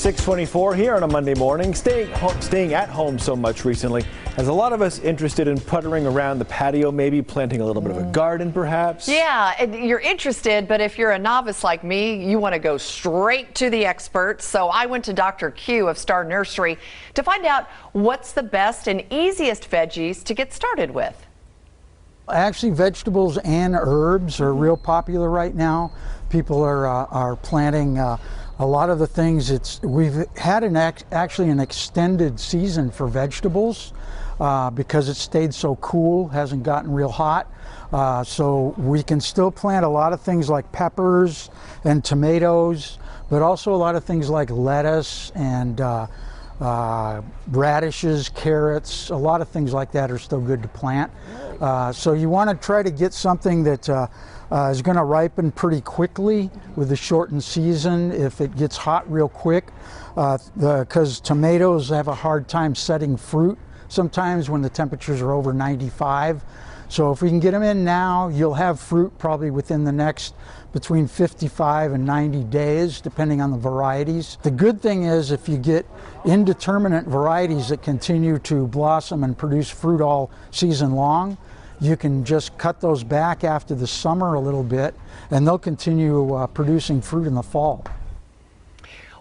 6:24 here on a Monday morning. Staying at home so much recently has a lot of us interested in puttering around the patio, maybe planting a little bit of a garden perhaps. Yeah, and you're interested, but if you're a novice like me, you want to go straight to the experts. So I went to Dr. Q of Star Nursery to find out what's the best and easiest veggies to get started with. Actually, vegetables and herbs are real popular right now. People are planting a lot of the things. We've had actually an extended season for vegetables because it stayed so cool, hasn't gotten real hot. So we can still plant a lot of things like peppers and tomatoes, but also a lot of things like lettuce and radishes, carrots, a lot of things like that are still good to plant. So you want to try to get something that is going to ripen pretty quickly with the shortened season if it gets hot real quick, because tomatoes have a hard time setting fruit sometimes when the temperatures are over 95. So if we can get them in now, you'll have fruit probably within the next between 55 and 90 days, depending on the varieties. The good thing is if you get indeterminate varieties that continue to blossom and produce fruit all season long, you can just cut those back after the summer a little bit, and they'll continue producing fruit in the fall.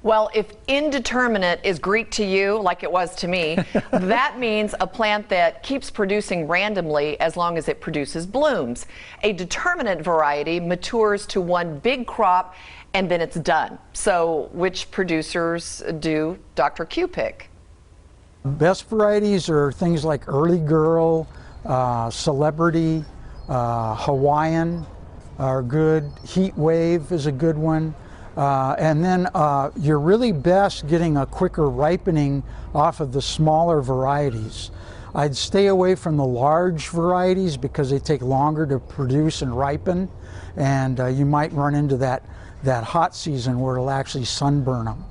Well, if indeterminate is Greek to you, like it was to me, that means a plant that keeps producing randomly as long as it produces blooms. A determinate variety matures to one big crop and then it's done. So which producers do Dr. Q pick? Best varieties are things like Early Girl, Celebrity, Hawaiian are good. Heat Wave is a good one. And then you're really best getting a quicker ripening off of the smaller varieties. I'd stay away from the large varieties because they take longer to produce and ripen, and you might run into that hot season where it'll actually sunburn them.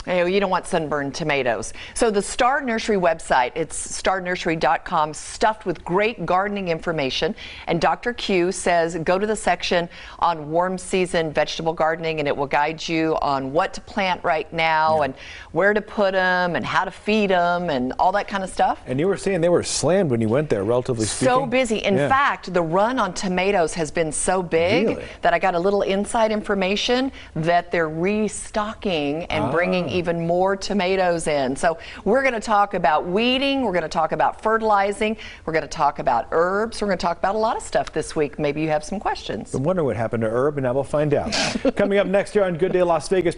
You don't want sunburned tomatoes. So the Star Nursery website, it's starnursery.com, stuffed with great gardening information. And Dr. Q says go to the section on warm season vegetable gardening and it will guide you on what to plant right now and where to put them and how to feed them and all that kind of stuff. And you were saying they were slammed when you went there, relatively speaking. So busy. In fact, the run on tomatoes has been so big that I got a little inside information that they're restocking and bringing even more tomatoes in. So we're going to talk about weeding, we're going to talk about fertilizing, we're going to talk about herbs, we're going to talk about a lot of stuff this week. Maybe you have some questions. I wonder what happened to herb, and now we'll find out. Coming up next year on Good Day Las Vegas.